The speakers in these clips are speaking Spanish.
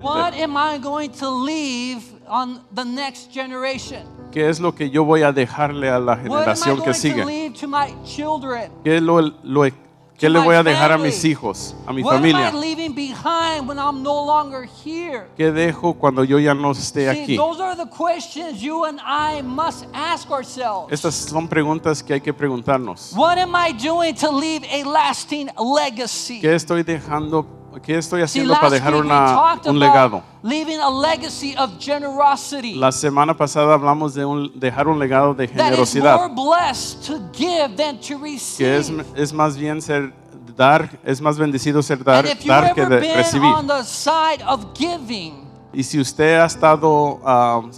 What am I going to leave on the next generation? ¿Qué es lo que yo voy a dejarle a la What am I generación que going to sigue? leave to my children? ¿Qué le voy a dejar a mis hijos, a mi What am familia? I leaving behind when I'm no longer here? ¿Qué dejo cuando yo ya no esté See, aquí? those are the questions you and I must ask ourselves. Estas son preguntas que hay que preguntarnos. What am I doing to leave a lasting legacy? ¿Qué estoy dejando? ¿Qué estoy See, haciendo para last dejar week we talked un about legado? leaving a legacy of generosity. La semana pasada hablamos de dejar un legado de That is more generosidad, blessed to give than to que receive. es más bien dar, es más bendecido ser And dar if you've que ever been recibir. on the side of giving, Y si usted ha estado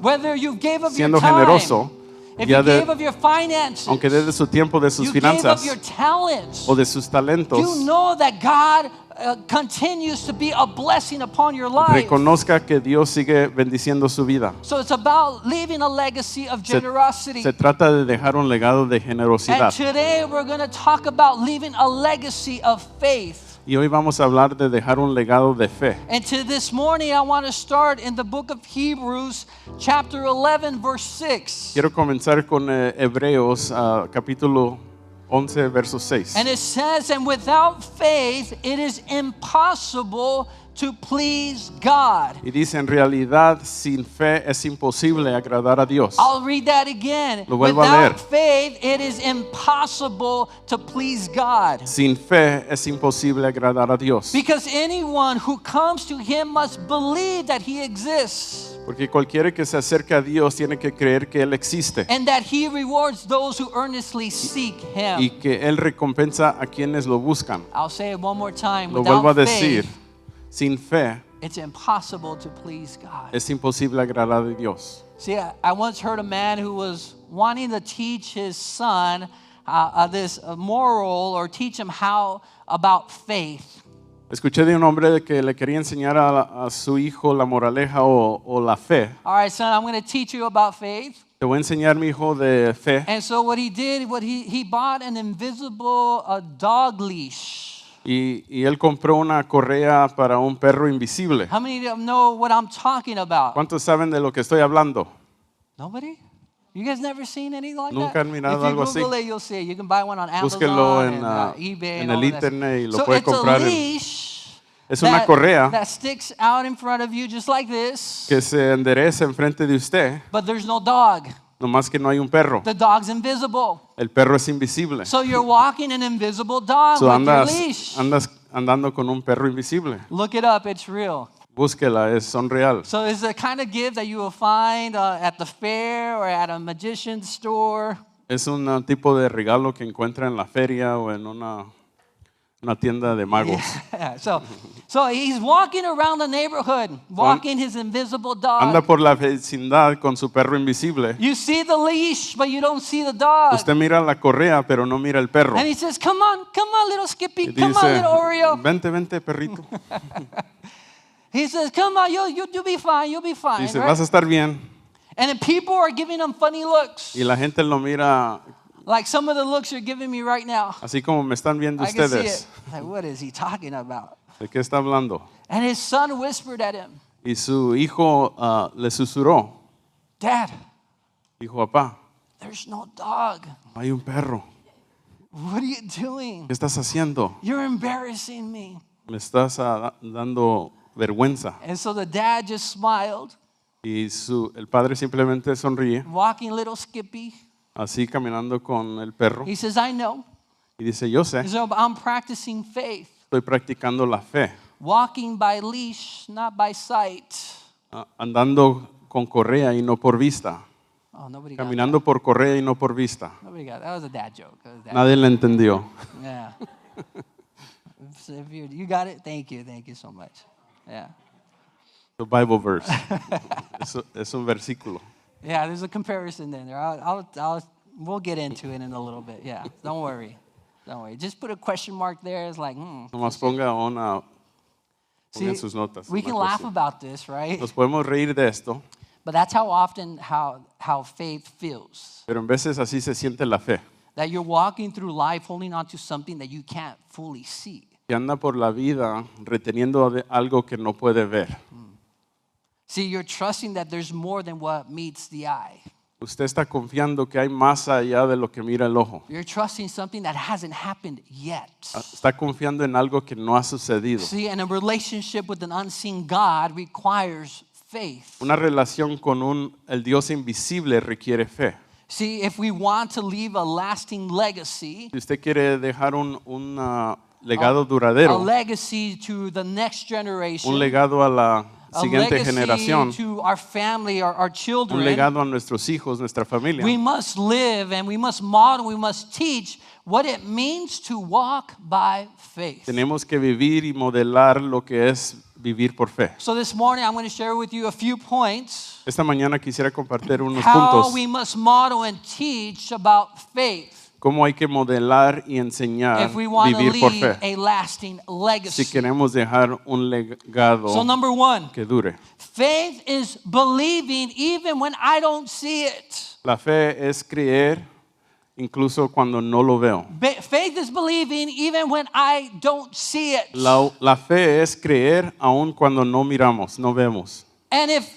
whether you gave of your siendo time, generoso, if ya you de- gave of your finances, aunque dé de su tiempo, de sus you gave of finanzas your talents, o de sus talentos, you know that God continues to be a blessing upon your life. reconozca que Dios sigue bendiciendo su vida. So it's about leaving a legacy of generosity. Se trata de dejar un legado de And generosidad. today we're going to talk about leaving a legacy of faith. Y hoy vamos a hablar de dejar un legado de fe. And to this morning I want to start in the book of Hebrews chapter 11 verse 6. Quiero comenzar con Hebreos capítulo 11 verso 6. And it says, and without faith it is impossible to please God. Y dice, en realidad, sin fe es imposible agradar a Dios. I'll read that again. Lo vuelvo a leer. Without faith it is impossible to please God. Sin fe es imposible agradar a Dios. Because anyone who comes to him must believe that he exists Porque cualquiera que se acerca a Dios tiene que creer que Él existe and that he rewards those who earnestly seek y him. que Él recompensa a quienes lo buscan. I'll say it one more time. Lo vuelvo a Without decir, faith, sin fe it's impossible to please God. es imposible agradar a Dios. See, I once heard a man who was wanting to teach his son this moral or teach him how about faith. Escuché de un hombre que le quería enseñar a su hijo la moraleja o la fe. All right, son, I'm going to teach you about faith. Te voy a enseñar, mi hijo, de fe. And so what he did, he bought an invisible dog leash. Y él compró una correa para un perro invisible. How many of you know what I'm talking about? ¿Cuántos saben de lo que estoy hablando? Nobody? You guys never seen anything like Nunca that? han mirado If you algo así. Google it, you'll see it. You can buy one on Amazon Búsquenlo en, and eBay en and all el of that. internet y lo So puede it's comprar a en- leash Es una correa that sticks out in front of you just like this, que se endereza enfrente de usted, but there's no dog. nomás que no hay un perro. The dog's invisible. El perro es invisible. So you're walking an invisible dog So with your andas leash. andando con un perro invisible. Look it up, it's real. Búsquela, son real. So it's the kind of gift that you will find at the fair or at a magician's store. Es un tipo de regalo que encuentra en la feria o en una tienda de magos. Yeah. So he's walking around the neighborhood, walking his invisible Anda dog. por la vecindad con su perro invisible. You see the leash, but you don't see the dog. Usted mira la correa, pero no mira el perro. And he says, come on, little Skippy, Y come on, dice, little Oreo. vente, perrito. He says, come on, you'll be fine, you'll be fine. Dice, right? vas a estar bien. And then people are giving him funny looks. Y la gente lo mira Like some of the looks you're giving me right now. así como me están viendo I can see ustedes. it. Like, what is he talking about? ¿De qué está hablando? And his son whispered at him, Y su hijo le susurró. Dad, Dijo, papá, there's no dog. hay un perro. What are you doing? ¿Qué estás haciendo? You're embarrassing me. Me estás dando vergüenza. And so the dad just smiled, Y el padre simplemente sonríe, walking little Skippy. así caminando con el perro. He says, I know. Y dice, yo sé, So I'm practicing faith, estoy practicando la fe. walking by leash, not by sight. Andando con correa y no por vista. Oh, nobody got that. Caminando por correa y no por vista. Nobody got that. That was a dad joke. That was a dad Nadie le entendió. Yeah. So if you got it, thank you so much. Yeah. The Bible verse. Es un versículo. Yeah, there's a comparison in there. We'll get into it in a little bit. Yeah, don't worry. Just put a question mark there. It's like, Nomás pongan See, sus notas. we can una laugh cosa. about this, right? Nos podemos reír de esto, But that's how often how faith feels. pero en veces así se siente la fe. That you're walking through life holding on to something that you can't fully see. Que anda por la vida reteniendo algo que no puede ver. See, you're trusting that there's more than what meets the eye. Usted está confiando que hay más allá de lo que mira el ojo. You're trusting something that hasn't happened yet. Está confiando en algo que no ha sucedido. See, and a relationship with an unseen God requires faith. Una relación con el Dios invisible requiere fe. See, if we want to leave a lasting legacy, Si usted quiere dejar un legado duradero, a legacy to the next generation, un legado a la a siguiente legacy generación, to our family, our un children, legado a nuestros hijos, nuestra familia, we must live and we must model, we must teach what it means to walk by faith. tenemos que vivir y modelar lo que es vivir por fe. So this morning I'm going to share with you a few points Esta mañana quisiera compartir unos how puntos, we must model and teach about faith cómo hay que modelar y enseñar if we want to vivir por leave fe, a lasting legacy. si queremos dejar un legado So number one, que dure. faith is believing even when I don't see it. La fe es creer incluso cuando no lo veo. Faith is believing even when I don't see it. La fe es creer aun cuando no miramos, no vemos. And if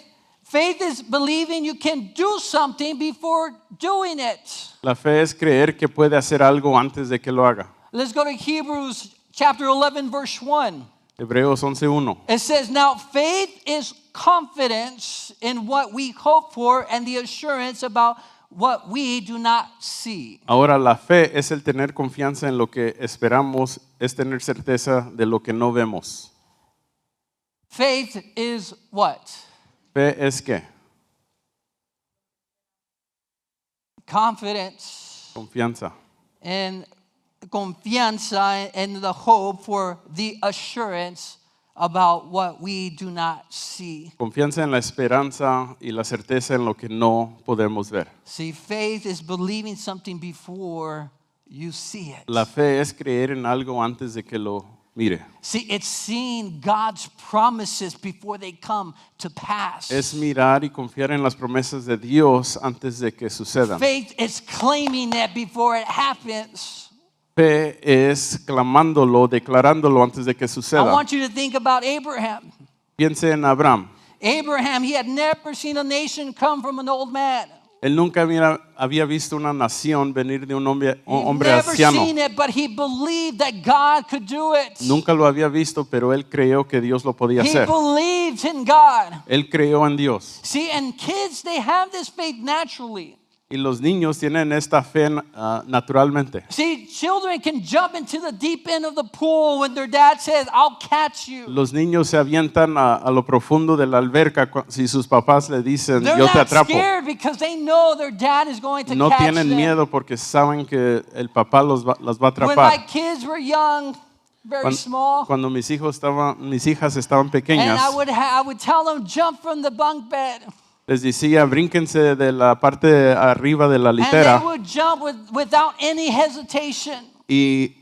faith is believing you can do something before doing it. La fe es creer que puede hacer algo antes de que lo haga. Let's go to Hebrews chapter 11 verse 1. Hebreos 11:1. It says, now faith is confidence in what we hope for and the assurance about what we do not see. Ahora la fe es el tener confianza en lo que esperamos, es tener certeza de lo que no vemos. Faith is what? Fe es qué? Confidence Confianza. and confianza and the hope for the assurance about what we do not see. Confianza en la esperanza y la certeza en lo que no podemos ver. See, faith is believing something before you see it. La fe es creer en algo antes de que lo mire. See, it's seeing God's promises before they come to pass. Es mirar y confiar en las promesas de Dios antes de que sucedan. Faith is claiming it before it happens. Fe es clamándolo, declarándolo antes de que I suceda. want you to think about Abraham. Piense en Abraham. Abraham, he had never seen a nation come from an old man. Él nunca había visto una nación venir de un hombre He'd never anciano. seen it, but he believed that God could do it. Nunca lo había visto, pero él creyó que Dios lo podía He hacer. believed in God. Él creyó en Dios. See, and kids, they have this faith naturally. Y los niños tienen esta fe naturalmente. See, children can jump into the deep end of the pool when their dad says, I'll catch you. Los niños se avientan a lo profundo de la alberca si sus papás le dicen, They're yo te not atrapo. scared because they know their dad is going to No catch tienen them. miedo porque saben que el papá las va a When my atrapar. kids were young, very small, Cuando mis hijas estaban and pequeñas, I would tell them, jump from the bunk bed. les decía, brínquense de la parte de arriba de la And they litera would jump without any hesitation. y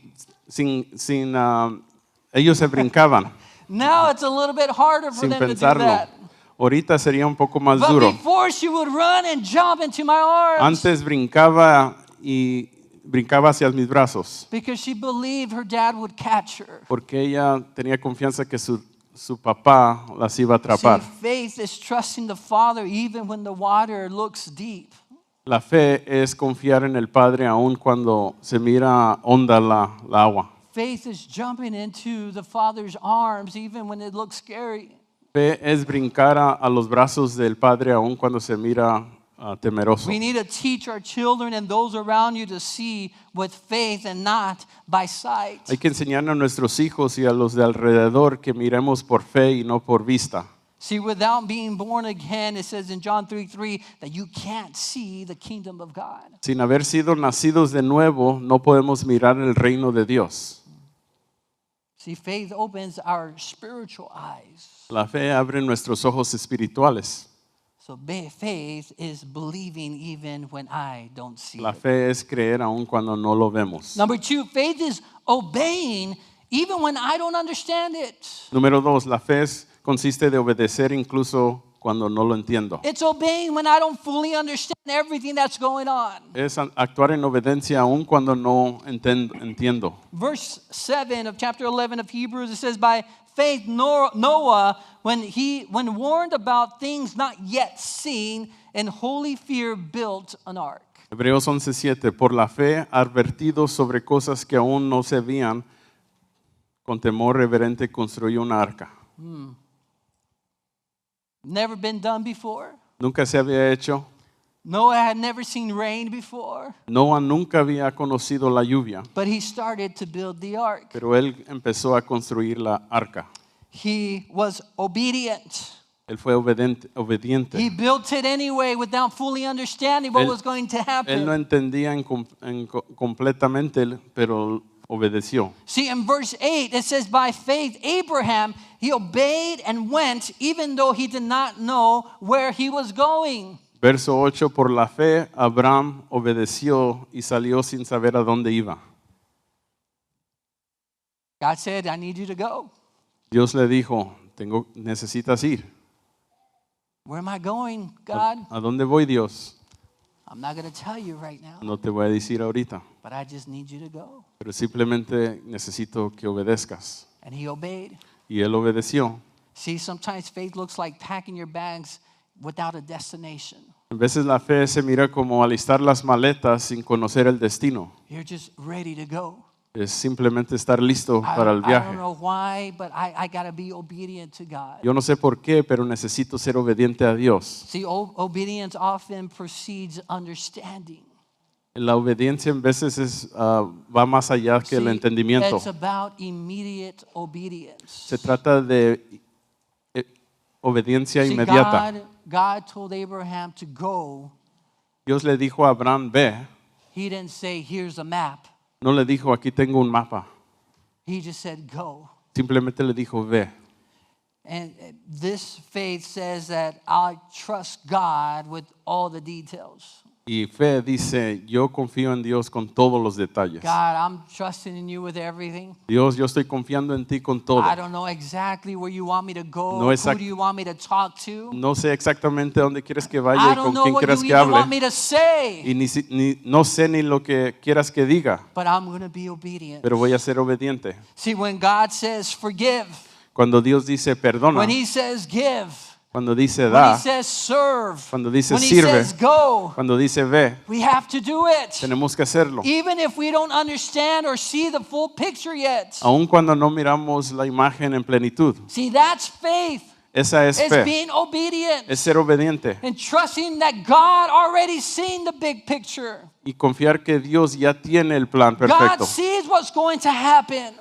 ellos se brincaban Now it's a little bit harder for sin them to do pensarlo. that. Ahorita sería un poco más But duro. before she would run and jump into my arms Antes brincaba hacia mis brazos because she believed her dad would catch her. porque ella tenía confianza que su papá las iba a atrapar. See, faith is trusting the Father even when the water looks deep. La fe es confiar en el Padre aun cuando se mira honda la agua. Faith is jumping into the Father's arms even when it looks scary. Fe es brincar a los brazos del Padre aun cuando se mira temeroso. We need to teach our children and those around you to see with faith and not by sight. Hay que enseñar a nuestros hijos y a los de alrededor que miremos por fe y no por vista. See, without being born again, it says in John 3:3 that you can't see the kingdom of God. Sin haber sido nacidos de nuevo, no podemos mirar el reino de Dios. See, faith opens our spiritual eyes. La fe abre nuestros ojos espirituales. So faith is believing even when I don't see La it. fe es creer aun cuando no lo vemos. Number 2, faith is obeying even when I don't understand it. Número 2, la fe consiste de obedecer incluso cuando no lo entiendo. It's obeying when I don't fully understand everything that's going on. Es actuar en obediencia aun cuando no entiendo. Verse 7 of chapter 11 of Hebrews, it says, by faith Noah when warned about things not yet seen, in holy fear built an ark. Hebreos 11:7, por la fe advertido sobre cosas que aún no se veían, con temor reverente construyó una arca. Never been done before. Nunca se había hecho. Noah had never seen rain before, Noah nunca había conocido la lluvia, but he started to build the ark. pero él empezó a construir la arca. He was obedient. Él fue obediente. He built it anyway without fully understanding what was going to Él no happen. entendía completamente, pero obedeció. See, in verse 8, it says, by faith, Abraham, he obeyed and went, even though he did not know where he was going. Verso 8, por la fe, Abraham obedeció y salió sin saber a dónde iba. God said, I need you to go. Dios le dijo, necesitas ir. Where am I going, God? ¿A dónde voy, Dios? I'm not going to tell you right now, No te voy a decir ahorita, but I just need you to go. pero simplemente necesito que obedezcas. And he obeyed. Y él obedeció. See, sometimes faith looks like packing your bags without a destination. A veces la fe se mira como alistar las maletas sin conocer el destino. You're just ready to go. Es simplemente estar listo I para el don't viaje. know why, but I got to be obedient to God. Yo no sé por qué, pero necesito ser obediente a Dios. See, obedience often precedes understanding. La obediencia en veces va más allá que el See, entendimiento. it's about immediate obedience. Se trata de obediencia See, inmediata. God told Abraham to go. Dios le dijo a Abraham, ve. He didn't say, here's a map. No le dijo, aquí tengo un mapa. He just said, go. Simplemente le dijo, ve. And this faith says that I trust God with all the details. Y fe dice, yo confío en Dios con todos los detalles. God, I'm trusting in you with everything. Dios, yo estoy confiando en ti con todo. I don't know exactly where you want me to go. No Who do you want me to talk to? No sé exactamente dónde quieres que I vaya y don't con know quién what quieres you que even want me hable. to say. Y no sé ni lo que quieras que diga, But I'm going to be obedient. pero voy a ser obediente. See, when God says forgive, Cuando Dios dice perdona, when he says give, cuando dice when da, he says serve, cuando dice when he sirve, says go, cuando dice ve, we have to do it. tenemos que hacerlo. Even if we don't understand or see the full picture yet. Aun cuando no miramos la imagen en plenitud. See, that's faith. Esa es It's fe, being obedient es ser obediente and trusting that God already seen the big picture. y confiar que Dios ya tiene el plan God perfecto. sees what's going to happen.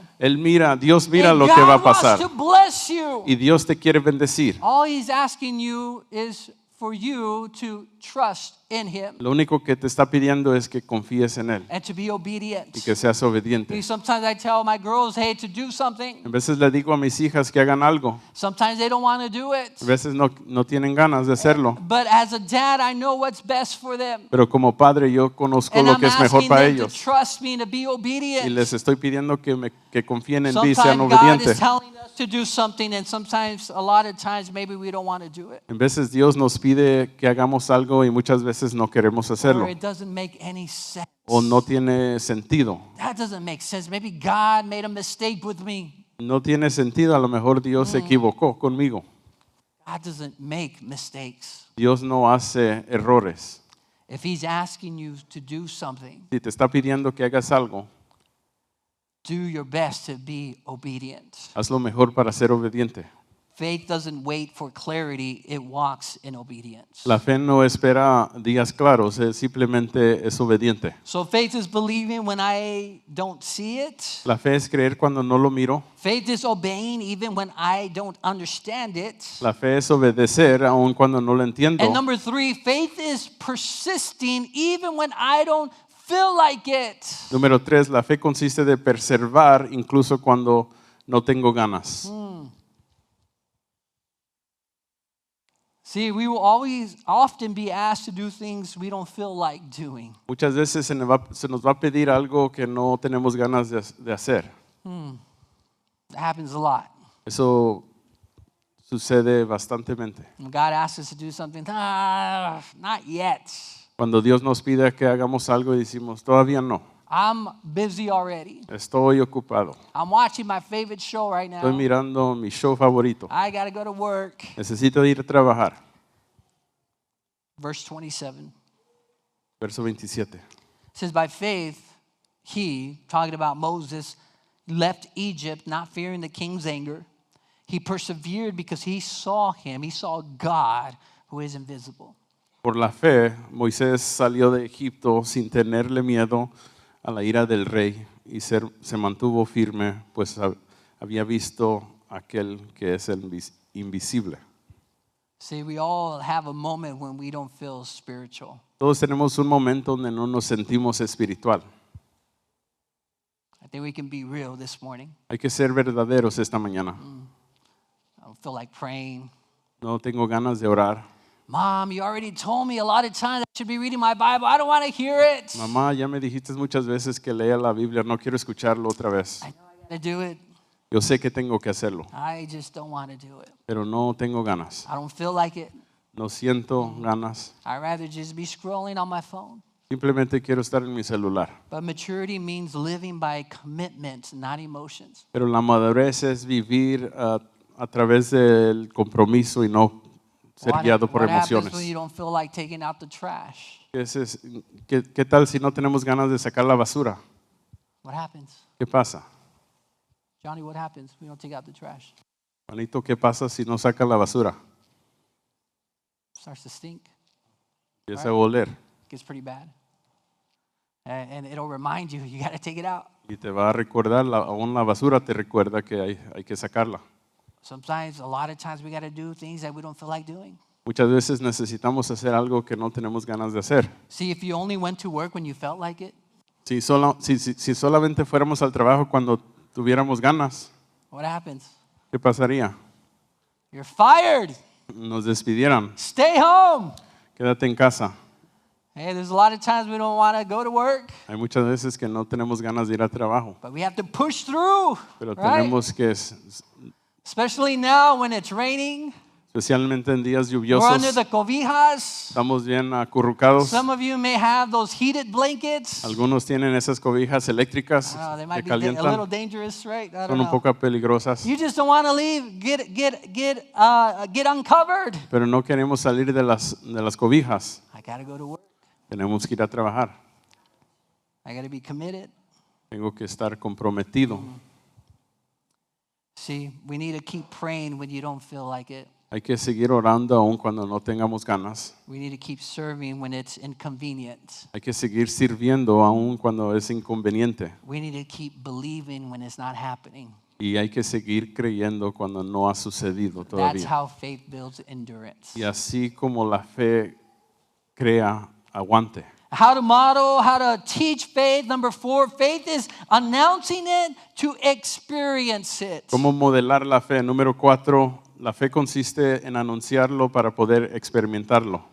Dios mira And lo que God va a wants pasar to bless you. y Dios te quiere bendecir. All he's asking you is for you to trust in him Lo único que te está pidiendo es que confíes en Él and to be obedient. y que seas obediente. Sometimes I tell my girls, hey, to do something. A veces le digo a mis hijas que hagan algo. Sometimes they don't want to do it. A veces no tienen ganas de hacerlo. But as a dad, I know what's best for them. Pero como padre yo conozco And lo I'm que es mejor asking para them to ellos. trust me, to be Y obedient. les estoy pidiendo que confíen en ti, Sometimes sean God obedientes. is telling us to do something, and sometimes, a lot of times, maybe we don't want to do it. En veces Dios nos pide que hagamos algo y muchas veces no queremos Or hacerlo. it doesn't make any sense. O no tiene sentido. That doesn't make sense. Maybe God made a mistake with me. No tiene sentido. A lo mejor Dios se equivocó conmigo. God doesn't make mistakes. Dios no hace errores. If he's asking you to do something, Si te está pidiendo que hagas algo, do your best to be obedient. haz lo mejor para ser obediente. Faith doesn't wait for clarity, it walks in obedience. La fe no espera días claros, simplemente es obediente. So faith is believing when I don't see it. La fe es creer cuando no lo miro. Faith is obeying even when I don't understand it. La fe es obedecer aun cuando no lo entiendo. And number 3, faith is persisting even when I don't feel like it. Número 3, la fe consiste de perseverar incluso cuando no tengo ganas. See, we will often be asked to do things we don't feel like doing. Muchas veces se nos va a pedir algo que no tenemos ganas de hacer. It happens a lot. Eso sucede bastantemente. When God asks us to do something, not yet. Cuando Dios nos pide que hagamos algo y decimos, todavía no. I'm busy already. Estoy ocupado. I'm watching my favorite show right now. Estoy mirando mi show favorito. I got to go to work. Necesito ir a trabajar. Verse 27 Verso 27. says, by faith, he, talking about Moses, left Egypt, not fearing the king's anger. He persevered because he saw God who is invisible. Por la fe, Moisés salió de Egipto sin tenerle miedo a la ira del rey y se mantuvo firme, pues había visto aquel que es el invisible. See, we all have a moment when we don't feel spiritual. Todos tenemos un momento donde no nos sentimos espiritual. I think we can be real this morning. Hay que ser verdaderos esta mañana. I don't feel like praying. No tengo ganas de orar. Mom, you already told me a lot of times I should be reading my Bible. I don't want to hear it. Mamá, ya me dijiste muchas veces que lea la Biblia, no quiero escucharlo otra vez. I know I got to do it. Yo sé que tengo que hacerlo, I just don't want to do it. pero no tengo ganas. I don't feel like it. No siento ganas. I'd rather just be scrolling on my phone. Simplemente quiero estar en mi celular. But maturity means living by commitment, not emotions. Pero la madurez es vivir a través del compromiso y no ser guiado por What happens when you emociones. don't feel like taking out the trash? ¿Qué tal si no tenemos ganas de sacar la basura? What happens? ¿Qué pasa? Johnny, what happens when you don't take out the trash? Juanito, ¿qué pasa si no saca la basura? It starts to stink. Empieza a oler It gets pretty bad. And it'll remind you, you got to take it out. y te va a recordar, aún la basura te recuerda que hay que sacarla. Sometimes, a lot of times, we got to do things that we don't feel like doing. Muchas veces necesitamos hacer algo que no tenemos ganas de hacer. See, if you only went to work when you felt like it, Si solamente fuéramos al trabajo cuando tuviéramos ganas, what happens? ¿qué pasaría? You're fired. Nos despidieran. Stay home. Quédate en casa. Hey, there's a lot of times we don't want to go to work, Hay muchas veces que no tenemos ganas de ir al trabajo, but we have to push through, pero right? tenemos que, Especially now when it's raining. especialmente en días We're lluviosos, under the cobijas. estamos bien acurrucados. Some of you may have those heated blankets. Algunos tienen esas cobijas eléctricas They que might be a little calientan, dangerous, right? I son don't un know. poco peligrosas, You just don't want to leave. Get uncovered. pero no queremos salir de las cobijas. I got to go to work. Tenemos que ir a trabajar. I got to be committed. Tengo que estar comprometido. See, we need to keep praying when you don't feel like it. Hay que seguir orando aun cuando no tengamos ganas. We need to keep serving when it's inconvenient. Hay que seguir sirviendo aun cuando es inconveniente. We need to keep believing when it's not happening. Y hay que seguir creyendo cuando no ha sucedido That's todavía. how faith builds endurance. Y así como la fe crea aguante. How to model, how to teach faith. Number 4, faith is announcing it to experience it. ¿Cómo modelar la fe? Número 4, la fe consiste en anunciarlo para poder experimentarlo.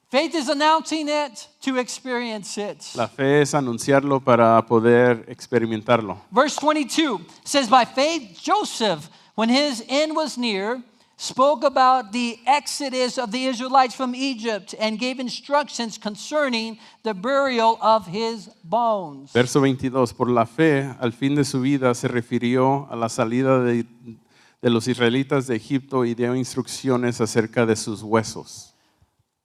Faith is announcing it to experience it. La fe es anunciarlo para poder experimentarlo. Verse 22 says, by faith, Joseph, when his end was near, spoke about the exodus of the Israelites from Egypt and gave instructions concerning the burial of his bones. Verso 22, por la fe, al fin de su vida, se refirió a la salida de los israelitas de Egipto y dio instrucciones acerca de sus huesos.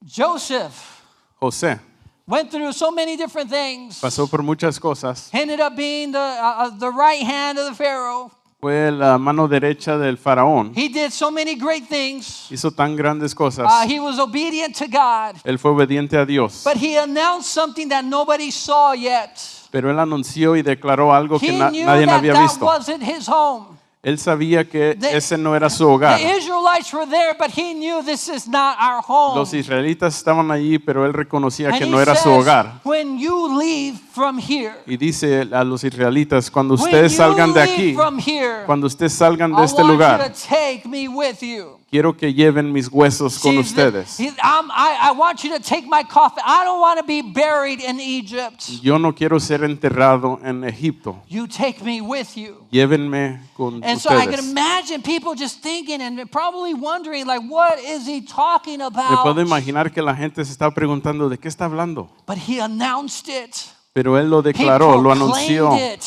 Joseph José went through so many different things. pasó por muchas cosas. Ended up being the right hand of the Pharaoh. Fue la mano derecha del faraón. He did so many great things. Hizo tan grandes cosas. He was obedient to God. Él fue obediente a Dios. But he announced something that nobody saw yet. Pero él anunció y declaró algo que He knew nadie that había that visto. wasn't his home. Él sabía que The- ese no era su hogar. The Israelites were there, but he knew this is not our home. Los israelitas estaban allí, pero él reconocía And que he no era su says, hogar. when you leave from here, Y dice a los israelitas, cuando when ustedes you salgan de leave aquí, from here, cuando ustedes salgan I de este want lugar, you to take me with you. quiero que lleven mis huesos con See, ustedes. I want you to take my coffin. I don't want to be buried in Egypt. Yo no quiero ser enterrado en Egipto. You take me with you. Llévenme con And so I can ustedes. imagine people just thinking and probably wondering, like, what is he talking Me puedo about? imaginar que la gente se está preguntando, ¿de qué está hablando? But he announced it. Pero él lo He declaró, lo anunció proclaimed it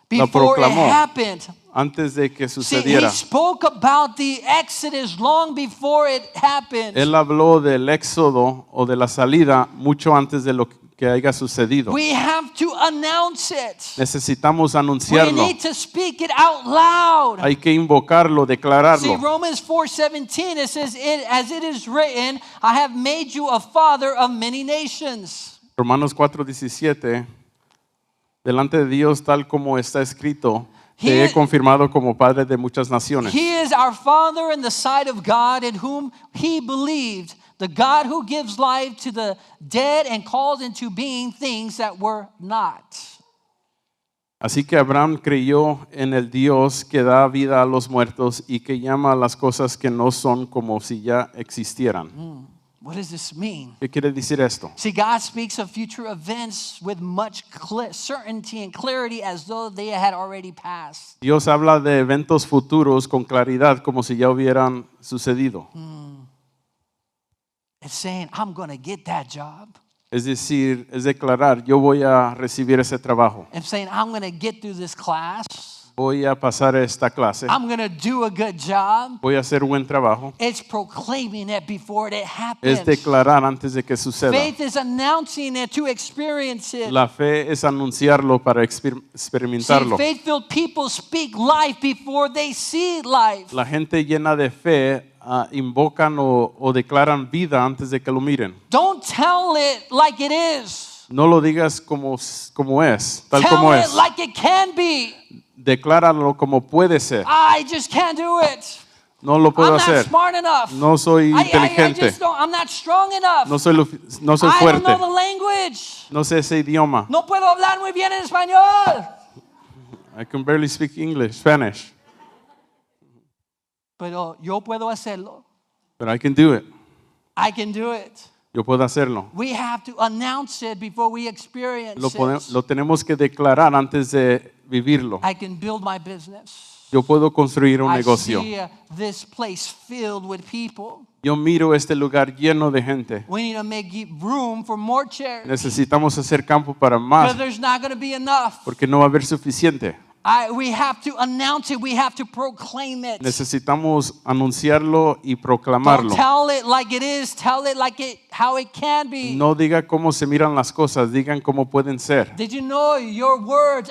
before it proclamó. happened. antes de que See, he sucediera. spoke about the Exodus long before it happened. Él habló del éxodo o de la salida mucho antes de lo que haya sucedido. We have to announce it. Necesitamos We anunciarlo. need to speak it out loud. Hay que invocarlo, See, declararlo. Romans 4:17, it says, as it is written, I have made you a father of many nations. Romanos 4:17, delante de Dios tal como está escrito, te he confirmado como padre de muchas naciones. He is our Father in the sight of God, in whom he believed, the God who gives life to the dead and calls into being things that were not. Así que Abraham creyó en el Dios que da vida a los muertos y que llama a las cosas que no son como si ya existieran. What does this mean? ¿Qué quiere decir esto? See, God speaks of future events with much certainty and clarity as though they had already passed. Dios habla de eventos futuros con claridad como si ya hubieran sucedido. It's saying, I'm going to get that job. Es decir, es declarar, yo voy a recibir ese trabajo. It's saying, I'm going to get through this class. Voy a pasar esta clase. I'm going to do a good job. Voy a hacer un buen trabajo. It's proclaiming it before it happens. Es declarar antes de que suceda. Faith is announcing it to experience it. La fe es anunciarlo para See, experimentarlo. faith-filled people speak life before they see life. La gente llena de fe invocan o declaran vida antes de que lo miren. Don't tell it like it is. No lo digas como es, tal Tell como it es. like it can be. Decláralo como puede ser. I just can't do it. No lo puedo I'm not hacer. smart enough. No soy I inteligente. just don't, I'm not strong enough. No soy I don't fuerte. know the language. No sé ese idioma. No puedo hablar muy bien en español. I can barely speak English, Spanish. Pero yo puedo hacerlo. But I can do it. I can do it. Yo puedo hacerlo. We have to announce it before we experience it. Lo tenemos que declarar antes de vivirlo. I can build my business. Yo puedo construir un I negocio. see this place filled with people. Yo miro este lugar lleno de gente. We need to make room for more chairs Necesitamos hacer campo para because más there's not going to be enough. porque no va a haber suficiente. We have to announce it. We have to proclaim it. Necesitamos anunciarlo y Don't proclamarlo. tell it like it is. Tell it like how it can be. No diga cómo se miran las cosas, digan cómo pueden ser. Did you know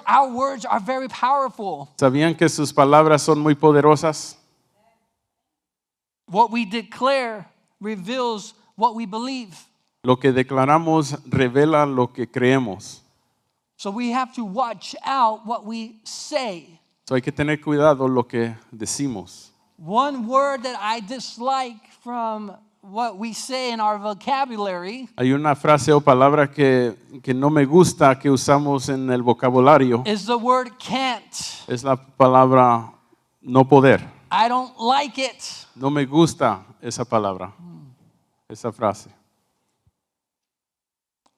our words are very powerful? ¿Sabían que sus palabras son muy poderosas? What we declare reveals what we believe. Lo que declaramos revela lo que creemos. So we have to watch out what we say. So hay que tener cuidado lo que decimos. One word that I dislike from what we say in our vocabulary Hay una frase o palabra que no me gusta que usamos en el vocabulario. is the word can't. Es la palabra no poder. I don't like it. No me gusta esa palabra, esa frase.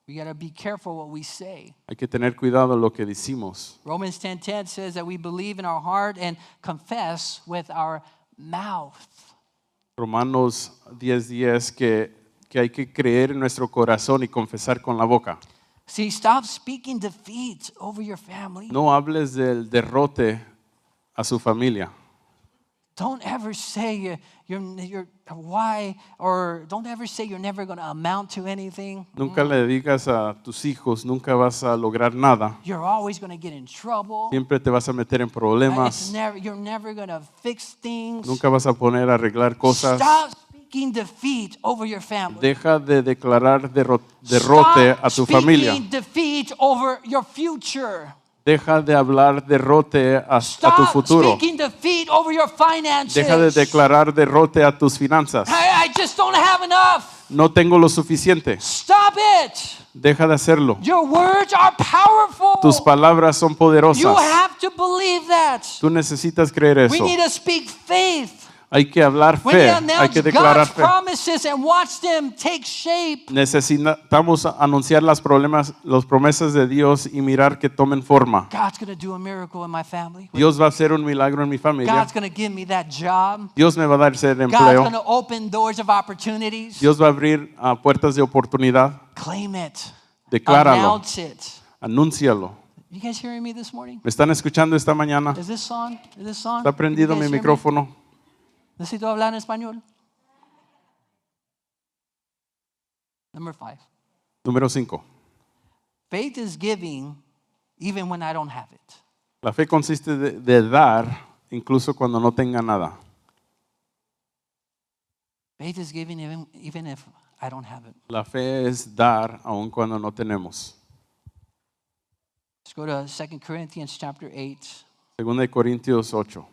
We got to be careful what we say. Hay que tener cuidado lo que decimos. Romans 10:10 says that we believe in our heart and confess with our mouth. Romanos 10:10 que hay que creer en nuestro corazón y confesar con la boca. See, stop speaking defeat over your family. No hables del derrote a su familia. Don't ever say you're why, or don't ever say you're never going to amount to anything. Nunca le digas a tus hijos, nunca vas a lograr nada. You're always going to get in trouble. Siempre te vas a meter en problemas. You're never going to fix things. Nunca vas a poner a arreglar cosas. Stop speaking defeat over your family. Deja de declarar derrote a tu familia. Stop speaking defeat over your future. Deja de hablar derrote a tu Stop futuro. speaking defeat over your finances. Deja de declarar derrote a tus finanzas. I just don't have enough. No tengo lo suficiente. Stop it. Deja de hacerlo. Your words are powerful. Tus palabras son You poderosas. have to believe that. Tú necesitas creer We eso. need to speak faith. Hay que hablar We need fe. to Hay announce que declarar God's fe. promises and watch them take shape. Necesitamos anunciar las promesas de Dios y mirar que tomen forma. God's going to do a miracle in my family. Dios va a hacer un milagro en mi familia. God's going to give me that job. Dios me va a dar ese God's empleo. going to open doors of opportunities. Dios va a abrir puertas de oportunidad. Claim it. Decláralo. Announce it. Anúncialo. You guys hearing me this morning? ¿Me están escuchando esta mañana? Is this on? Is this on? ¿Está prendido You mi guys hear me? micrófono? ¿Necesito hablar en español? Number 5. Número 5. Faith is giving even when I don't have it. La fe consiste de dar incluso cuando no tenga nada. Faith is giving even if I don't have it. La fe es dar aun cuando no tenemos. Let's go to 2 Corinthians chapter 8. Segunda de Corintios 8.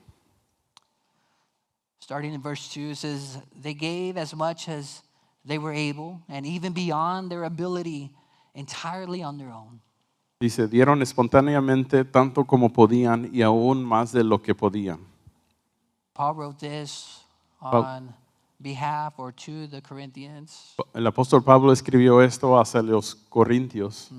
Starting in verse 2, it says, they gave as much as they were able, and even beyond their ability, entirely on their own. Dice, dieron espontáneamente tanto como podían y aún más de lo que podían. Paul wrote this on behalf or to the Corinthians. El apóstol Pablo escribió esto hacia los corintios.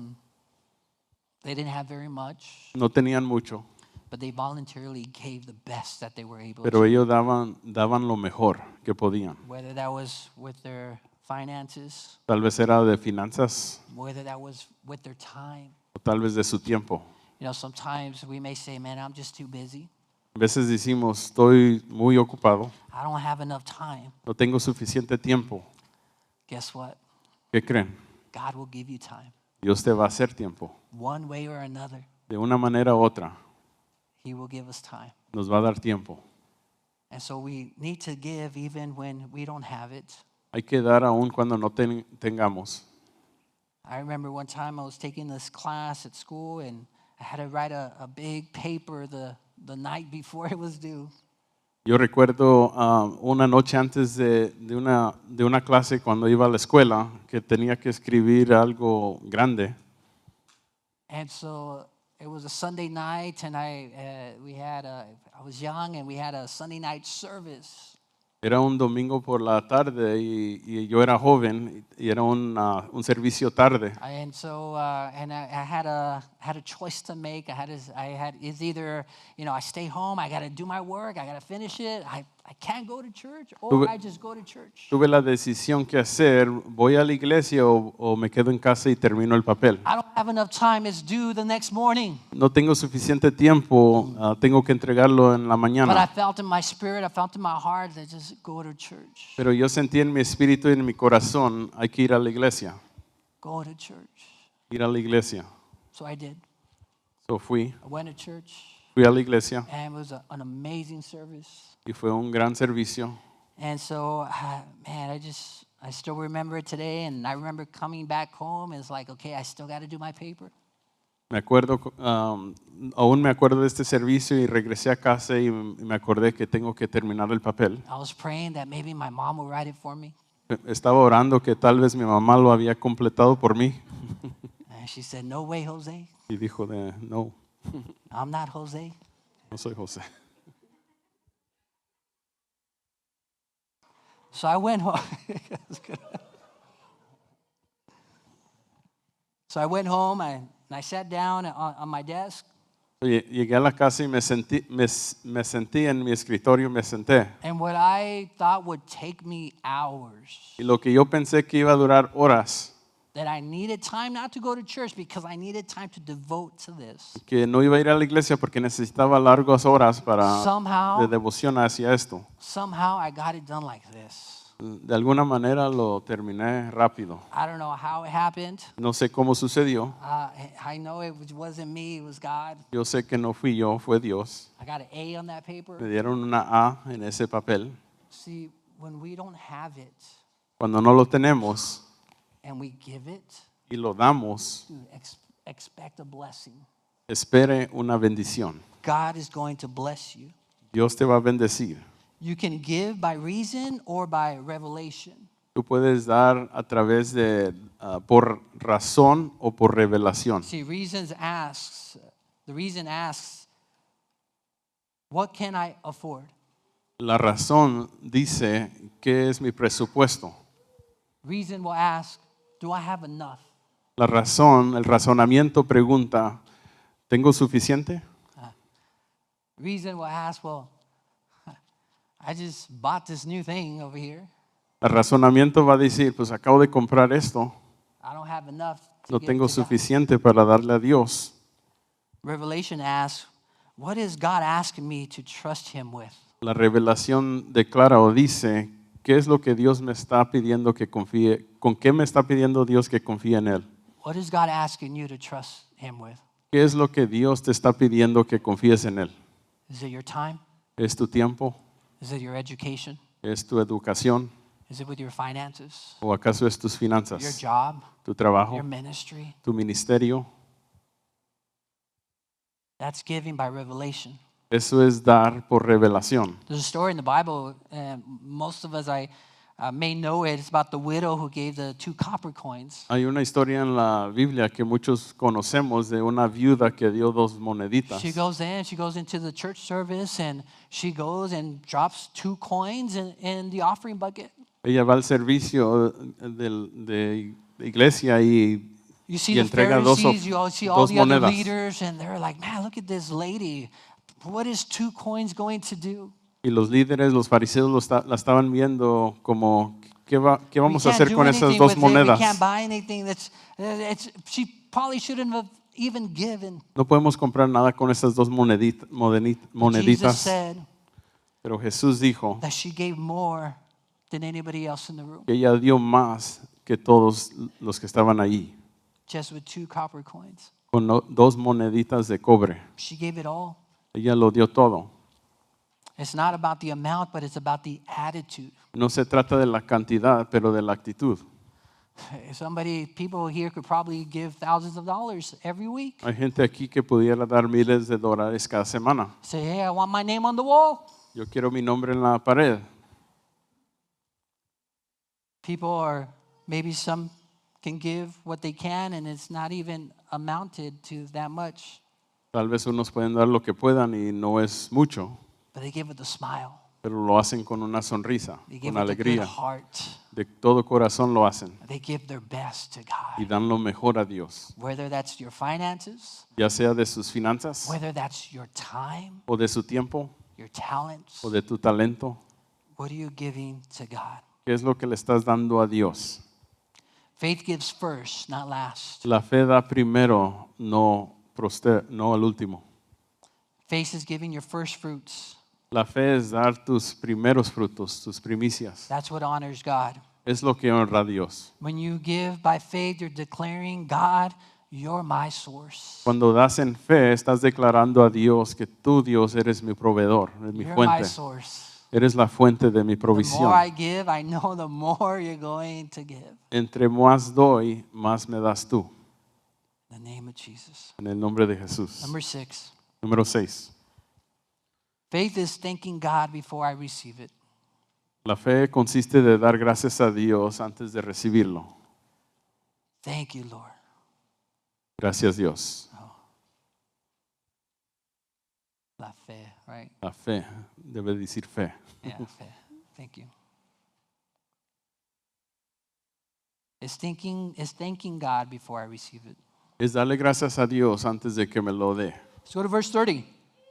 They didn't have very much, No tenían mucho, but they voluntarily gave the best that they were able pero to. ellos daban lo mejor que podían. Whether that was with their finances, Tal vez era de finanzas whether that was with their time. o tal vez de su tiempo. You know, sometimes we may say, man, I'm just too busy. A veces decimos, estoy muy ocupado, I don't have enough time. no tengo suficiente tiempo. Guess what? ¿Qué creen? God will give you time. Dios te va a hacer tiempo. One way or another, De una manera u otra, He will give us time. nos va a dar tiempo. And so we need to give even when we don't have it. Hay que dar aún cuando no tengamos. I remember one time I was taking this class at school and I had to write a big paper the night before it was due. Yo recuerdo una noche antes de una clase cuando iba a la escuela que tenía que escribir algo grande. And so it was a Sunday night and I was young and we had a Sunday night service. Era un domingo por la tarde y yo era joven y era un servicio tarde. And so and I had a choice to make. It's either, you know, I stay home, I got to do my work, I got to finish it. I can't go to church, or I just go to church. Tuve la decisión que hacer, voy a la iglesia o me quedo en casa y termino el papel. I don't have enough time, it's due the next morning. No tengo suficiente tiempo, tengo que entregarlo en la But I mañana. felt in my spirit, I felt in my heart that just go to church. Pero yo sentí en mi espíritu y en mi corazón, hay que ir a la iglesia, Go to church. ir a la iglesia. So I did. So fui I went to church a la iglesia and it was an amazing service. y fue un gran servicio. And so, man, I still remember it today. And I remember coming back home. And it's like, okay, I still got to do my paper. Me acuerdo, aún me acuerdo de este servicio y regresé a casa y me acordé que tengo que terminar el papel. I was praying that maybe my mom would write it for me. Estaba orando que tal vez mi mamá lo había completado por mí And she said, no way, Jose. y dijo no, I'm not Jose. no soy José. So I went home. So I went home and I sat down on my desk. Llegué a la casa y me senté en mi escritorio, me senté. And what I thought would take me hours, Y lo que yo pensé que iba a durar horas, that I needed time not to go to church because I needed time to devote to this. que no iba a ir a la iglesia porque necesitaba largas horas de Somehow devoción hacia esto. I got it done like this. De alguna manera lo terminé rápido. I don't know how it happened. No sé cómo sucedió. I know it wasn't me, it was God. Yo sé que no fui yo, fue Dios. I got an A on that Me paper. dieron una A en ese papel. See, when we don't have it Cuando no lo tenemos and we give it, y lo damos, dude, expect a blessing. espere una bendición. God is going to bless you. Dios te va a bendecir. You can give by reason or by revelation. Tú puedes dar a través de por razón o por revelación. See, the reason asks, what can I afford? La razón dice qué es mi presupuesto. Reason will ask, do I have enough? La razón, el razonamiento pregunta, ¿tengo suficiente? Reason will ask, well, I just bought this new thing over here. El razonamiento va a decir, pues acabo de comprar esto, I don't have enough to No give tengo to God. suficiente para darle a Dios. Revelation asks, what is God asking me to trust him with? La revelación declara o dice, ¿qué es lo que Dios me está pidiendo que confíe? ¿Con qué me está pidiendo Dios que confíe en Él? What is God asking you to trust him with? ¿Qué es lo que Dios te está pidiendo que confíes en Él? Is it your time? ¿Es tu tiempo? Is it your education? ¿Es tu educación? Is it with your finances? ¿O acaso es tus Your finanzas? job? ¿Tu trabajo? Your ministry? ¿Tu ministerio? That's giving by revelation. Eso es dar por revelación. There's a story in the Bible, most of us may know it. It's about the widow who gave the 2 copper coins. Hay una historia en la Biblia que muchos conocemos de una viuda que dio 2 moneditas. She goes into the church service, and she goes and drops 2 coins in the offering bucket. Ella va al servicio de iglesia y You see y the entrega dos Pharisees, you see all dos the other monedas. leaders, and they're like, man, look at this lady. What is 2 coins going to do? Y los líderes, los fariseos la estaban viendo como, ¿qué vamos a We can't hacer do con esas anything 2 with it. monedas? We can't buy anything. She probably shouldn't have even given. No podemos comprar nada con esas 2 But Jesus moneditas. said Pero Jesús dijo that she gave more than anybody else in the room, que ella dio más que todos los que estaban allí, just with 2 copper coins. con 2 moneditas de cobre. She gave it all. Ella lo dio todo. It's not about the amount, but it's about the attitude. No se trata de la cantidad, pero de la actitud. People here could probably give thousands of dollars every week. Hay gente aquí que pudiera dar miles de dólares cada semana. Say, hey, I want my name on the wall. Yo quiero mi nombre en la pared. Maybe some can give what they can, and it's not even amounted to that much. Tal vez unos pueden dar lo que puedan y no es mucho, But they give with a smile. pero lo hacen con una sonrisa, They give con with a good alegría. heart. De todo corazón lo hacen They give their best to y God. dan lo mejor a Dios, Whether that's your finances, ya sea de sus finanzas whether that's your time, o de su tiempo your talents, o de tu talento. what are you giving to God? ¿Qué es lo que le estás dando a Dios? Faith gives first, not last. La fe da primero, no al último. Faith is giving your first fruits. La fe es dar tus primeros frutos, tus primicias. That's what honors God. Es lo que honra a Dios. When you give by faith, you're declaring, God, you're my source. Cuando das en fe, estás declarando a Dios que tú, Dios, eres mi proveedor, eres mi You're my fuente. source. Eres la fuente de mi The more provisión. I give, I know the more you're going to give. Entre más doy, más me das tú. In the name of Jesus. En el nombre de Jesús. Number 6. Número 6. Faith is thanking God before I receive it. La fe consiste de dar gracias a Dios antes de recibirlo. Thank you, Lord. Gracias, Dios. La fe, right? La fe, debe decir fe. Yeah, fe. Thank you. It's thanking God before I receive it. Es darle gracias a Dios antes de que me lo dé. Let's go to verse 30.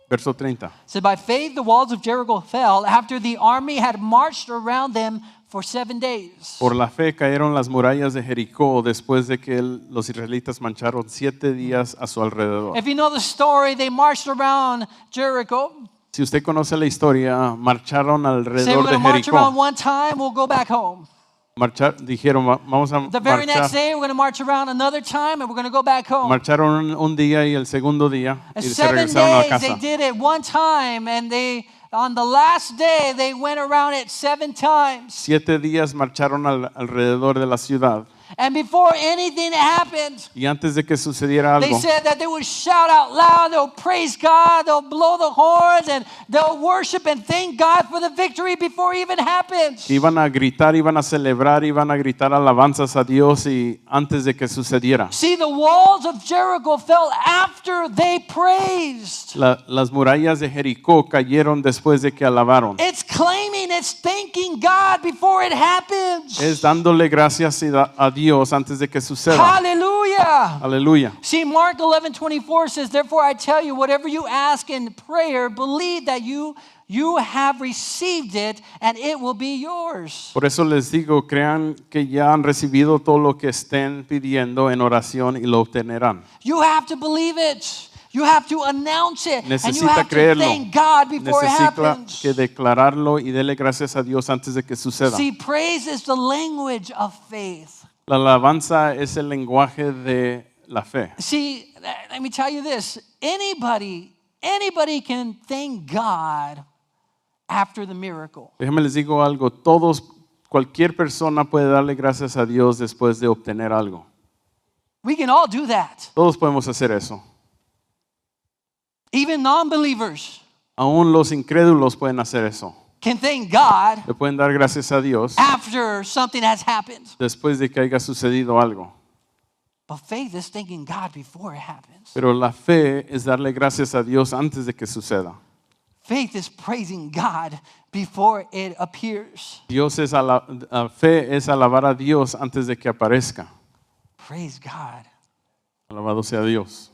Verso 30. It said, by faith the walls of Jericho fell after the army had marched around them for 7 days. Por la fe cayeron las murallas de Jericó después de que los israelitas marcharon 7 días a su alrededor. If you know the story, they marched around Jericho. Si usted conoce la historia, marcharon Say we're alrededor going de to march around Jericó. one time, we'll go back home. Dijeron, vamos a The very next marchar. day, we're going to march around another time, and we're going to go back home. Marcharon un día y el segundo día y And se 7 regresaron a days, they casa. did it one time, and on the last day, they went around it 7 times. 7 días marcharon alrededor de la ciudad. And before anything happened, Y antes de que sucediera they algo, said that they would shout out loud, they'll praise God, they'll blow the horns, and they'll worship and thank God for the victory before it even happens. iban a gritar, iban a celebrar, iban a gritar alabanzas a Dios y antes de que sucediera. See, the walls of Jericho fell after they praised. Las murallas de Jericó cayeron después de que alabaron. It's claiming, it's thanking God before it happens. Es dándole gracias a Dios antes de que suceda. Hallelujah. Hallelujah. Aleluya. See, Mark 11:24 says, therefore I tell you, whatever you ask in prayer, believe that you have received it and it will be yours. Por eso les digo, crean que ya han recibido todo lo que estén pidiendo en oración y lo obtendrán. You have to believe it. You have to announce it. And you Necesita have to creerlo. thank God before it Necesita happens. que declararlo y dele gracias a Dios antes de que suceda. See, praise is the language of faith. La alabanza es el lenguaje de la fe. See, let me tell you this. Anybody can thank God after the miracle. Déjenme les digo algo, cualquier persona puede darle gracias a Dios después de obtener algo. We can all do that. Todos podemos hacer eso. Even non-believers Aún los incrédulos pueden hacer eso. can thank God Le pueden dar gracias a Dios after something has happened. después de que haya sucedido algo. But faith is thanking God before it happens. Pero la fe es darle gracias a Dios antes de que suceda. Faith is praising God before it appears. Fe es alabar a Dios antes de que aparezca. Praise God. Alabado sea Dios.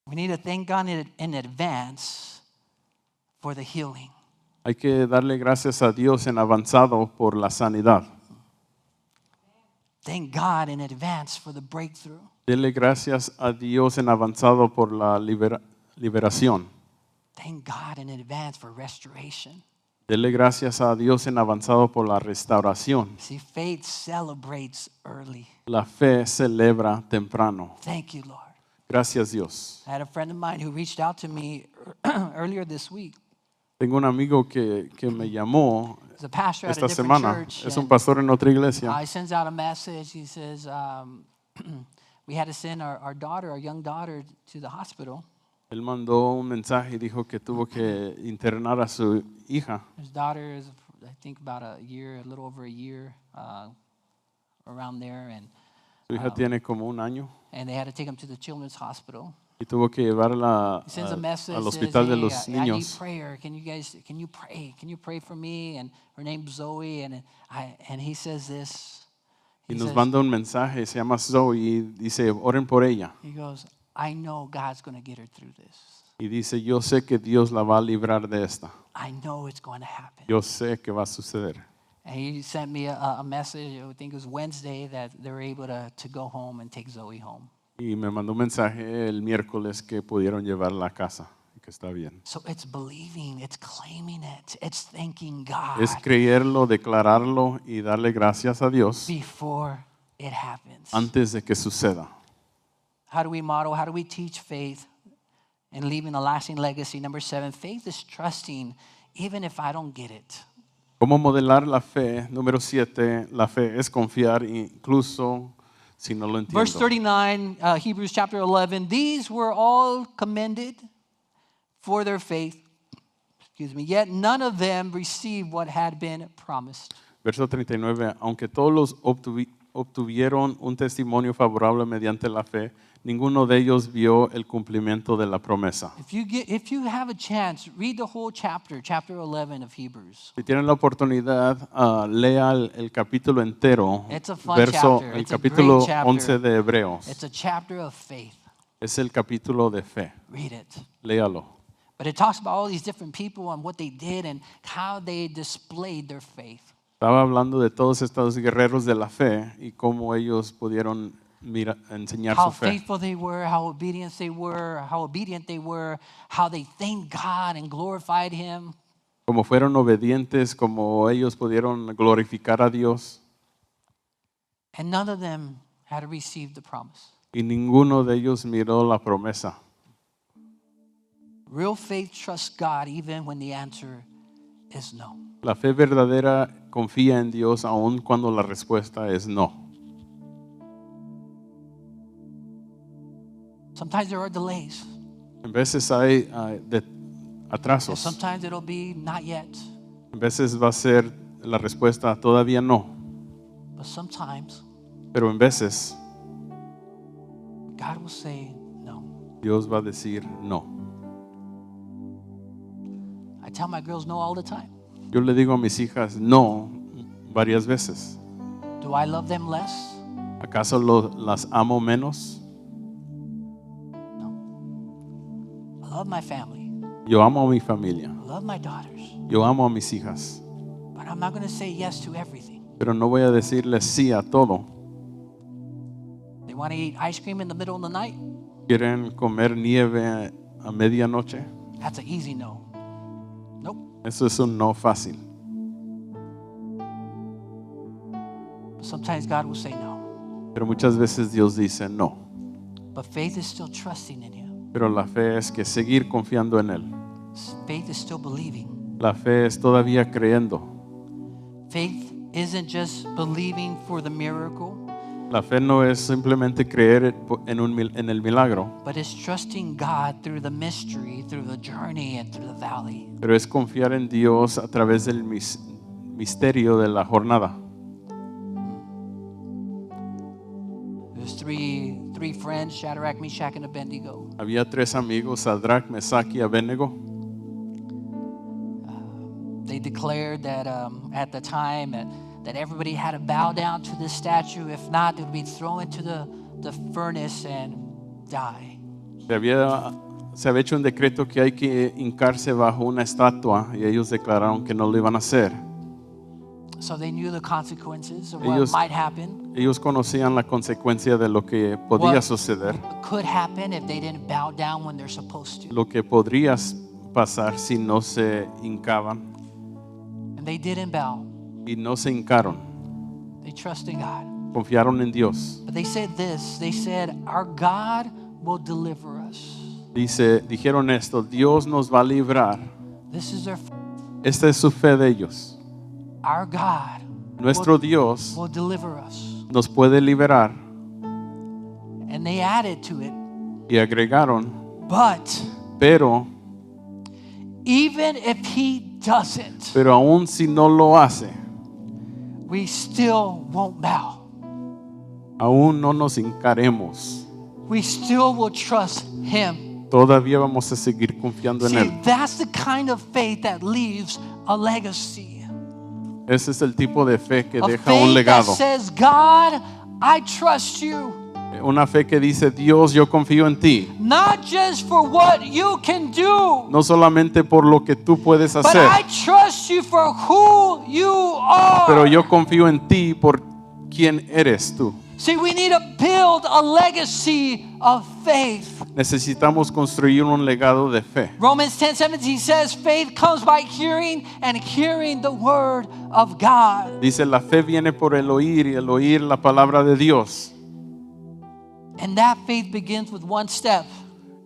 We need to thank God in advance for the healing. Hay que darle gracias a Dios en avanzado por la sanidad. Thank God in advance for the breakthrough. Dele gracias a Dios en avanzado por la liberación. Thank God in advance for restoration. Dele gracias a Dios en avanzado por la restauración. See, faith celebrates early. La fe celebra temprano. Thank you, Lord. Gracias Dios. I had a friend of mine who reached out to me earlier this week. Tengo un amigo que me llamó He's a pastor at a esta different semana. church. Es un and, pastor en otra iglesia. he sends out a message. He says, we had to send our daughter, our young daughter, to the hospital. Él mandó un mensaje y dijo que tuvo que internar a su hija. His daughter is, I think, about a little over a year, around there. Su hija tiene como un año And they had to take him to the children's hospital. y tuvo que llevarla He sends a message, al says, hospital de hey, los I need niños. prayer. Can you pray? Can you pray for me? And her name's Zoe. And he says this. Y He nos says, manda un mensaje, se llama Zoe y dice, oren por ella. he goes, I know God's going to get her through this. Y dice, yo sé que Dios la va a librar de esta. I know it's going to happen. Yo sé que va a suceder. And he sent me a message, I think it was Wednesday, that they were able to go home and take Zoe home. Y me mandó un mensaje el miércoles que pudieron llevarla a casa y que está bien. So it's believing, it's claiming it, it's thanking God Es creerlo, declararlo y darle gracias a Dios before it happens. antes de que suceda. How do we model? How do we teach faith and leaving a lasting legacy? Number 7, faith is trusting even if I don't get it. ¿Cómo modelar la fe? Número 7, la fe es confiar incluso si no lo entiendo. Verse 39, Hebrews chapter 11, these were all commended for their faith, yet none of them received what had been promised. Verso 39, aunque todos los obtuvieron un testimonio favorable mediante la fe, ninguno de ellos vio el cumplimiento de la promesa. If you have a chance, read the whole chapter 11 of Hebrews. Si tienen la oportunidad, lea el capítulo entero, It's a fun verso, chapter. el It's a capítulo great chapter. 11 de Hebreos. It's a chapter of faith. Es el capítulo de fe. Read it. Léalo. But it talks about all these different people and what they did and how they displayed their faith. Estaba hablando de todos estos guerreros de la fe y cómo ellos pudieron enseñar How su fe. faithful they were, how obedient they were, how they thanked God and glorified Him. Como fueron obedientes, como ellos pudieron glorificar a Dios. And none of them had received the promise. Y ninguno de ellos miró la promesa. Real faith trusts God even when the answer is no. La fe verdadera confía en Dios aun cuando la respuesta es no. Sometimes there are delays. En veces hay And atrasos. sometimes it'll be not yet. En veces va a ser la respuesta todavía no. But sometimes Pero en veces God will say no. Dios va a decir no. I tell my girls no all the time. Yo le digo a mis hijas no varias veces. Do I love them less? ¿Acaso las amo menos? No. I love my family. Yo amo a mi familia. I love my daughters. Yo amo a mis hijas. But I'm not going to say yes to everything. Pero no voy a decirles sí a todo. They want to eat ice cream in the middle of the night? ¿Quieren comer nieve a medianoche? That's an easy no. Nope. Eso es un no fácil. But sometimes God will say no. Pero muchas veces Dios dice no. But faith is still trusting in Him. Pero la fe es que seguir confiando en Él. Faith is still believing. La fe es todavía creyendo. Faith isn't just believing for the miracle, La fe no es simplemente creer en el milagro, but it's trusting God through the mystery, through the journey, and through the valley. pero es confiar en Dios a través del misterio de la jornada. There's three friends, Shadrach, Meshach, and Abednego. Había 3 amigos, Sadrach, Mesach y Abednego. They declared that at the time that everybody had to bow down to this statue. If not, they would be thrown into the furnace and die. Se había hecho un decreto que hay que hincarse bajo una estatua y ellos declararon que no lo iban a hacer. So they knew the consequences of Ellos- what might happen, Ellos conocían la consecuencia de lo que podía suceder, could happen if they didn't bow down when they're supposed to. lo que podría pasar si no se hincaban, And they didn't bow. y no se hincaron. They trusted God. Confiaron en Dios. But they said this. They said, our God will deliver us. Dijeron esto: Dios nos va a librar. This is their, Esta es su fe de ellos. our God Nuestro Dios will deliver us. nos puede liberar. And they added to it, Y agregaron, but pero even if He doesn't, pero aún si no lo hace, we still won't bow. aún no nos hincaremos. We still will trust Him. Todavía vamos a seguir confiando en See, Él. that's the kind of faith that leaves a legacy. Ese es el tipo de fe que A deja un faith that legado. says, God, I trust you. Una fe que dice: Dios, yo confío en ti. Not just for what you can do, No solamente por lo que tú puedes but hacer, I trust you for who you are. pero yo confío en ti por quién eres tú. See, we need to build a legacy of faith. Necesitamos construir un legado de fe. Romans 10:17 says, faith comes by hearing, and hearing the word of God. Dice: la fe viene por el oír y el oír la palabra de Dios. And that faith begins with one step.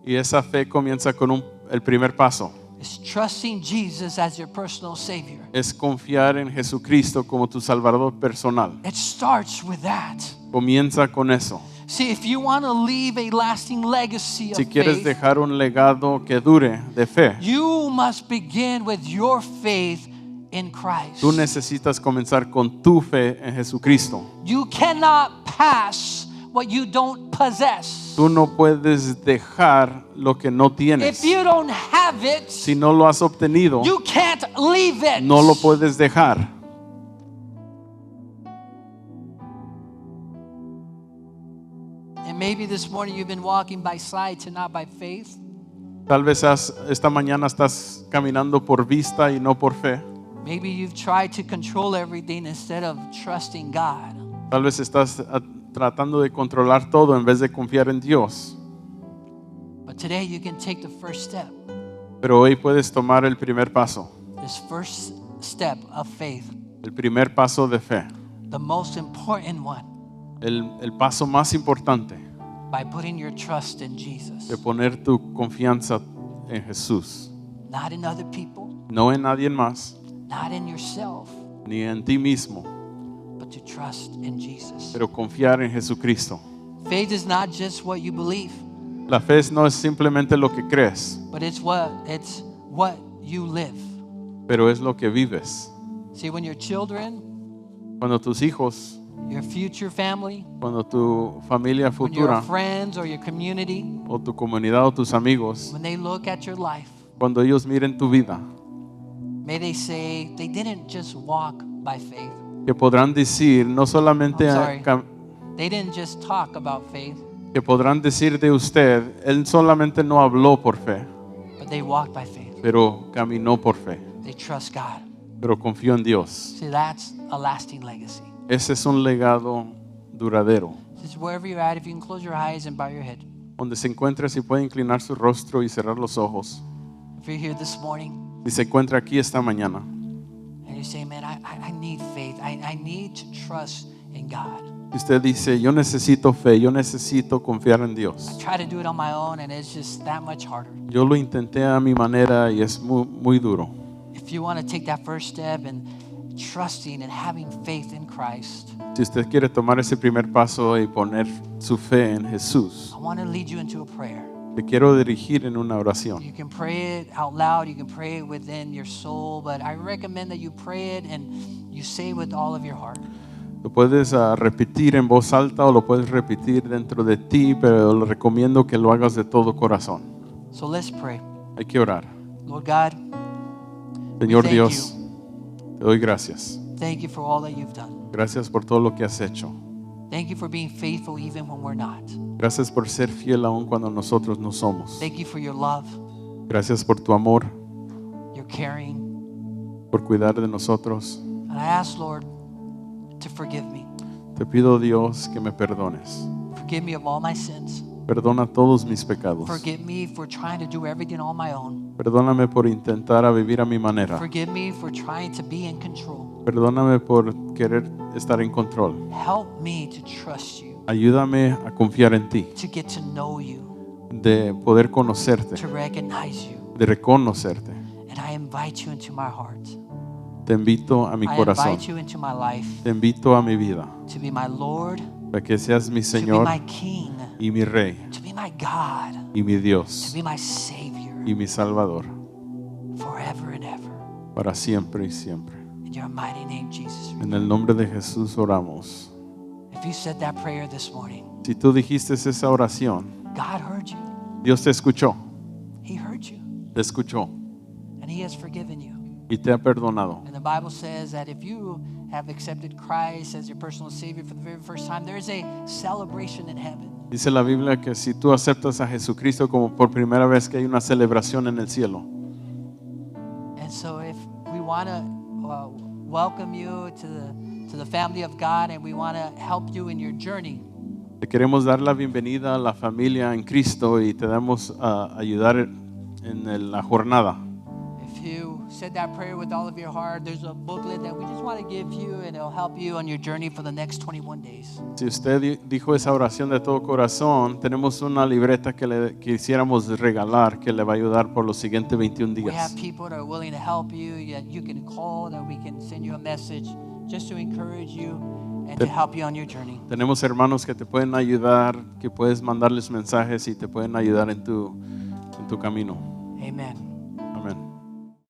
Y esa fe comienza con el primer paso. It's trusting Jesus as your personal Savior. Es confiar en Jesucristo como tu Salvador personal. It starts with that. Comienza con eso. See, if you want to leave a lasting legacy of Si quieres faith, dejar un legado que dure de fe, you must begin with your faith in Christ. tú necesitas comenzar con tu fe en Jesucristo. You cannot pass what you don't possess. Tú no puedes dejar lo que no tienes. If you don't have it, Si no lo has obtenido, you can't leave it. no lo puedes dejar. And maybe this morning you've been walking by sight and not by faith. Tal vez esta mañana estás caminando por vista y no por fe. Maybe you've tried to control everything instead of trusting God. Tal vez estás tratando de controlar todo en vez de confiar en Dios. But today you can take the first step. Pero hoy puedes tomar el primer paso. This first step of faith, El primer paso de fe. the most important one, El paso más importante by putting your trust in Jesus. de poner tu confianza en Jesús. Not in other people, No en nadie más, not in yourself, ni en ti mismo, but to trust in Jesus. pero confiar en Jesucristo. Faith is not just what you believe, La fe no es simplemente lo que crees, but it's what you live. pero es lo que vives. See, when your children, Cuando tus hijos, your future family, cuando tu familia when your futura friends or your community, o tu comunidad o tus amigos, when they look at your life, cuando ellos miren tu vida, may they say they didn't just walk by faith, que podrán decir no solamente I'm sorry. They didn't just talk about faith, que podrán decir de usted, él solamente no habló por fe, but they walked by faith. pero caminó por fe, They trust God. pero confió en Dios. See, that's a lasting legacy. Ese es un legado duradero. Just wherever you're at, if you can close your eyes and bow your head. Donde se encuentre, si puede inclinar su rostro y cerrar los ojos. If you're here this morning Si se encuentra aquí esta mañana and you say, man, I need faith. I need to trust in God. y usted dice, yo necesito fe, yo necesito confiar en Dios. I try to do it on my own and it's just that much harder. Yo lo intenté a mi manera y es muy, muy duro. If you want to take that first step and trusting and having faith in Christ, Si usted quiere tomar ese primer paso y poner su fe en Jesús, I want to lead you into a prayer. le quiero dirigir en una oración. You can pray it out loud, you can pray it within your soul, but I recommend that you pray it and you say it with all of your heart. Lo puedes repetir en voz alta o lo puedes repetir dentro de ti, pero le recomiendo que lo hagas de todo corazón. So let's pray. Hay que orar. Lord God, Señor thank Dios, te doy gracias. thank you for all that you've done. Gracias por todo lo que has hecho. Thank you for being faithful even when we're not. Gracias por ser fiel aun cuando nosotros no somos. Thank you for your love, Gracias por tu amor, your caring. por cuidar de nosotros. And I ask, Lord, to forgive me. Te pido, Dios, que me perdones. Forgive me of all my sins. Perdona todos mis pecados. Forgive me for trying to do everything on my own. Perdóname por intentar a vivir a mi manera. Forgive me for trying to be in control. Perdóname por querer estar en control. Help me to trust you, Ayúdame a confiar en ti, to get to know you, de poder conocerte, to recognize you. de reconocerte. And I invite you into my heart. Te invito a mi I corazón. invite you into my life Te invito a mi vida, to be my Lord, para que seas mi to be Señor my King, y mi Rey to be my God, y mi to Dios be my Savior y mi Salvador, forever and ever. para siempre y siempre. In your mighty name, Jesus. En el nombre de Jesús oramos. If you said that prayer this morning, Si tú dijiste esa oración, God heard you. Dios te escuchó, He heard you. te escuchó And He has forgiven you. y te ha perdonado. And the Bible says that if you have accepted Christ as your personal Savior for the very first time, there is a celebration in heaven. Dice la Biblia que si tú aceptas a Jesucristo como por primera vez, que hay una celebración en el cielo. And so if we want to welcome you to the family of God and we want to help you in your journey, Te queremos dar la bienvenida a la familia en Cristo y te damos a ayudar en la jornada. if you said that prayer with all of your heart, there's a booklet that we just want to give you and it'll help you on your journey for the next 21 days. Si usted dijo esa oración de todo corazón, tenemos una libreta que le quisiéramos regalar que le va a ayudar por los siguientes 21 We have días. people that are willing to help you. You can call, that we can send you a message just to encourage you and to help you on your journey. Tenemos hermanos que te pueden ayudar, que puedes mandarles mensajes y te pueden ayudar en tu camino. Amen.